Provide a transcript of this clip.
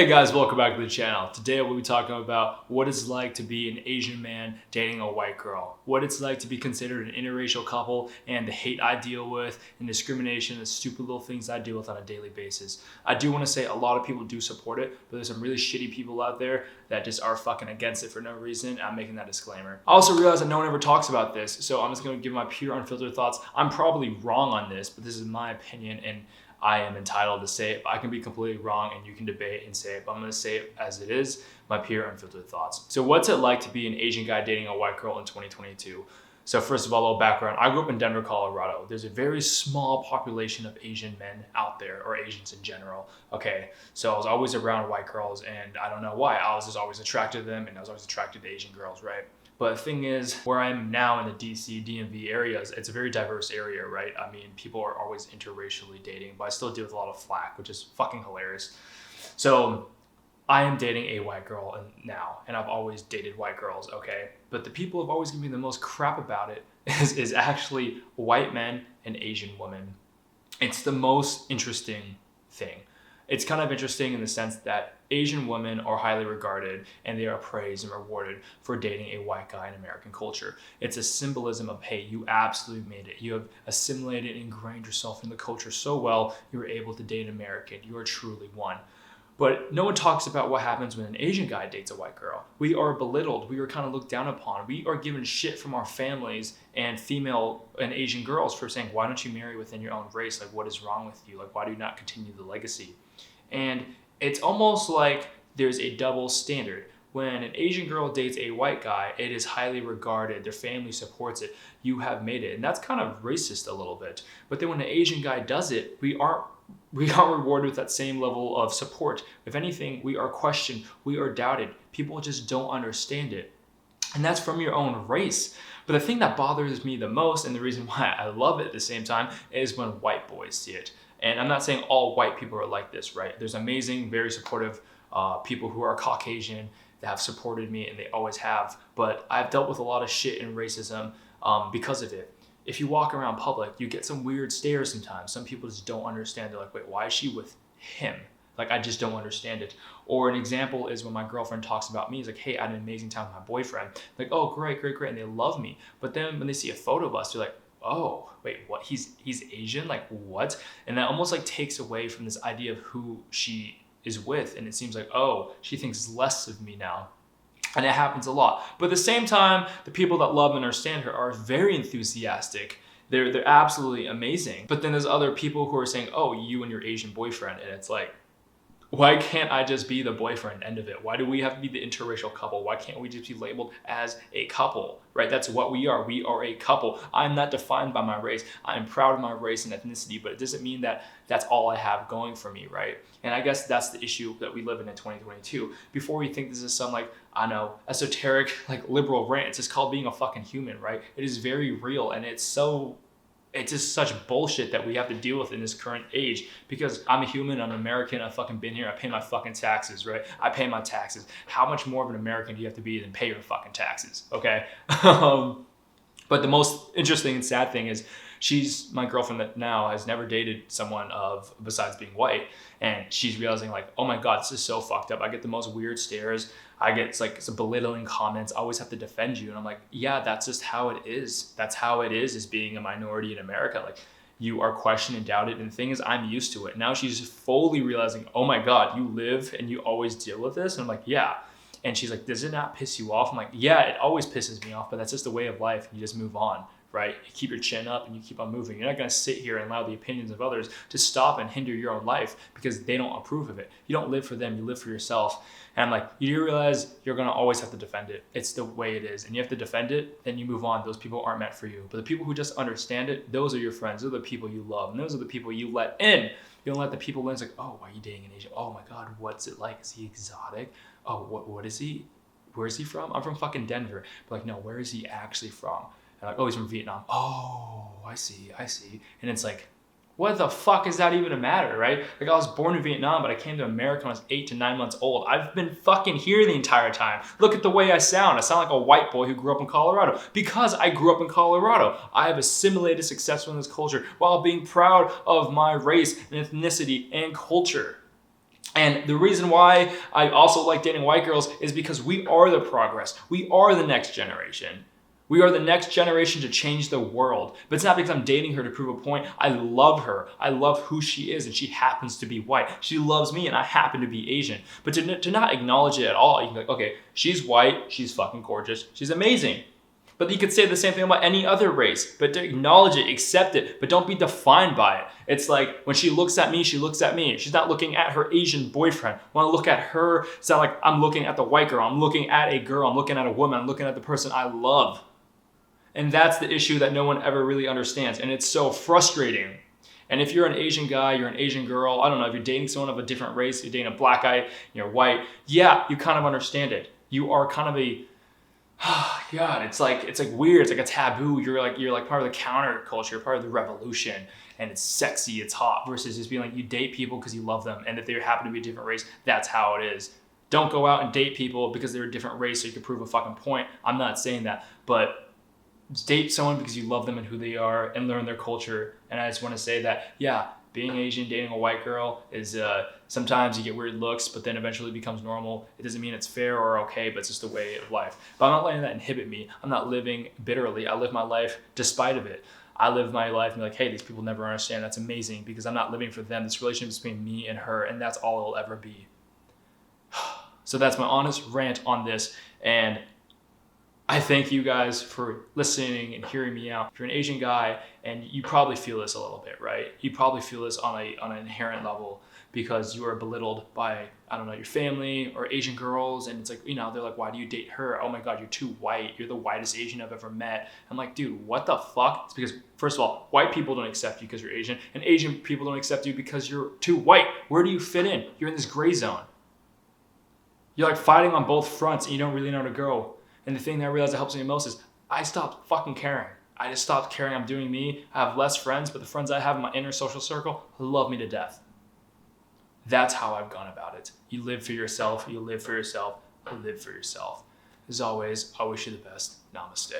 Hey guys, welcome back to the channel. Today we'll be talking about what it's like to be an Asian man dating a white girl, what it's like to be considered an interracial couple, and the hate I deal with, and discrimination, and stupid little things I deal with on a daily basis. I do want to say a lot of people do support it, but there's some really shitty people out there that just are fucking against it for no reason. I'm making that disclaimer. I also realize that no one ever talks about this, so I'm just going to give my pure unfiltered thoughts. I'm probably wrong on this, but this is my opinion, and I am entitled to say it. I can be completely wrong and you can debate and say it, but I'm going to say it as it is, my pure unfiltered thoughts. So what's it like to be an Asian guy dating a white girl in 2022? So first of all, a little background. I grew up in Denver, Colorado. There's a very small population of Asian men out there, or Asians in general. Okay, so I was always around white girls and I don't know why. I was just always attracted to them and I was always attracted to Asian girls, right? But the thing is, where I'm now in the DC, DMV areas, it's a very diverse area, right? I mean, people are always interracially dating, but I still deal with a lot of flack, which is fucking hilarious. So I am dating a white girl now, and I've always dated white girls, okay? But the people who have always given me the most crap about it is actually white men and Asian women. It's the most interesting thing. It's kind of interesting in the sense that Asian women are highly regarded and they are praised and rewarded for dating a white guy in American culture. It's a symbolism of, hey, you absolutely made it. You have assimilated and ingrained yourself in the culture so well, you were able to date an American. You are truly one. But no one talks about what happens when an Asian guy dates a white girl. We are belittled. We are kind of looked down upon. We are given shit from our families and female and Asian girls for saying, why don't you marry within your own race? Like, what is wrong with you? Like, why do you not continue the legacy? And it's almost like there's a double standard. When an Asian girl dates a white guy, it is highly regarded. Their family supports it. You have made it. And that's kind of racist a little bit. But then when an Asian guy does it, we aren't rewarded with that same level of support. If anything, we are questioned. We are doubted. People just don't understand it. And that's from your own race. But the thing that bothers me the most, and the reason why I love it at the same time, is when white boys see it. And I'm not saying all white people are like this, right? There's amazing, very supportive people who are Caucasian that have supported me, and they always have. But I've dealt with a lot of shit and racism because of it. If you walk around public, you get some weird stares sometimes. Some people just don't understand. They're like, wait, why is she with him? Like, I just don't understand it. Or an example is when my girlfriend talks about me, it's like, hey, I had an amazing time with my boyfriend. Like, oh, great, great, great. And they love me. But then when they see a photo of us, they're like, oh, wait, what? He's Asian? Like, what? And that almost like takes away from this idea of who she is with. And it seems like, oh, she thinks less of me now. And it happens a lot. But at the same time, the people that love and understand her are very enthusiastic. They're absolutely amazing. But then there's other people who are saying, oh, you and your Asian boyfriend. And it's like, why can't I just be the boyfriend, end of it? Why do we have to be the interracial couple? Why can't we just be labeled as a couple, right? That's what we are. We are a couple. I'm not defined by my race. I'm proud of my race and ethnicity, but it doesn't mean that that's all I have going for me, right? And I guess that's the issue that we live in 2022. Before we think this is some like, I know, esoteric, like liberal rant, it's just called being a fucking human, right? It is very real, and it's just such bullshit that we have to deal with in this current age, because I'm a human, I'm an American, I've fucking been here, I pay my fucking taxes, right? I pay my taxes. How much more of an American do you have to be than pay your fucking taxes, okay? But the most interesting and sad thing is she's my girlfriend that now has never dated someone of besides being white, and she's realizing like, oh my God, this is so fucked up. I get the most weird stares. I get some belittling comments. I always have to defend you. And I'm like, yeah, that's just how it is. That's how it is being a minority in America. Like, you are questioned and doubted. And the thing is, I'm used to it. Now she's fully realizing, oh my God, you live and you always deal with this. And I'm like, yeah. And she's like, does it not piss you off? I'm like, yeah, it always pisses me off, but that's just the way of life. You just move on, right? You keep your chin up and you keep on moving. You're not going to sit here and allow the opinions of others to stop and hinder your own life because they don't approve of it. You don't live for them, you live for yourself. And I'm like, you do realize you're going to always have to defend it. It's the way it is. And you have to defend it, then you move on. Those people aren't meant for you. But the people who just understand it, those are your friends. Those are the people you love. And those are the people you let in. You don't let the people in. It's like, oh, why are you dating an Asian? Oh my God, what's it like? Is he exotic? Oh, what is he? Where is he from? I'm from fucking Denver. But like, no, where is he actually from? And like, oh, he's from Vietnam. Oh, I see. And it's like, what the fuck is that even a matter, right? Like, I was born in Vietnam, but I came to America when I was 8 to 9 months old. I've been fucking here the entire time. Look at the way I sound. I sound like a white boy who grew up in Colorado because I grew up in Colorado. I have assimilated successfully in this culture while being proud of my race and ethnicity and culture. And the reason why I also like dating white girls is because we are the progress. We are the next generation. We are the next generation to change the world. But it's not because I'm dating her to prove a point. I love her. I love who she is, and she happens to be white. She loves me, and I happen to be Asian. But to not acknowledge it at all, you can be like, okay, she's white, she's fucking gorgeous, she's amazing. But you could say the same thing about any other race, but to acknowledge it, accept it, but don't be defined by it. It's like when she looks at me, she looks at me. She's not looking at her Asian boyfriend. When I look at her, it's not like I'm looking at the white girl. I'm looking at a girl. I'm looking at a woman. I'm looking at the person I love. And that's the issue that no one ever really understands. And it's so frustrating. And if you're an Asian guy, you're an Asian girl, I don't know, if you're dating someone of a different race, you're dating a black guy, you're white, yeah, you kind of understand it. You are kind of a God, it's like weird. It's like a taboo. You're like part of the counterculture. You're part of the revolution, and it's sexy. It's hot. Versus just being like you date people because you love them, and if they happen to be a different race, that's how it is. Don't go out and date people because they're a different race so you can prove a fucking point. I'm not saying that, but date someone because you love them and who they are and learn their culture. And I just want to say that, yeah, being Asian, dating a white girl is sometimes you get weird looks, but then eventually becomes normal. It doesn't mean it's fair or okay, but it's just a way of life. But I'm not letting that inhibit me. I'm not living bitterly. I live my life despite of it. I live my life and be like, hey, these people never understand. That's amazing because I'm not living for them. This relationship is between me and her, and that's all it'll ever be. So that's my honest rant on this. And I thank you guys for listening and hearing me out. If you're an Asian guy, and you probably feel this a little bit, right? You probably feel this on an inherent level because you are belittled by, I don't know, your family or Asian girls. And it's like, you know, they're like, why do you date her? Oh my God, you're too white. You're the whitest Asian I've ever met. I'm like, dude, what the fuck? It's because, first of all, white people don't accept you because you're Asian, and Asian people don't accept you because you're too white. Where do you fit in? You're in this gray zone. You're like fighting on both fronts and you don't really know where to go. And the thing that I realized that helps me the most is I stopped fucking caring. I just stopped caring. I'm doing me. I have less friends, but the friends I have in my inner social circle love me to death. That's how I've gone about it. You live for yourself. You live for yourself. You live for yourself. As always, I wish you the best. Namaste.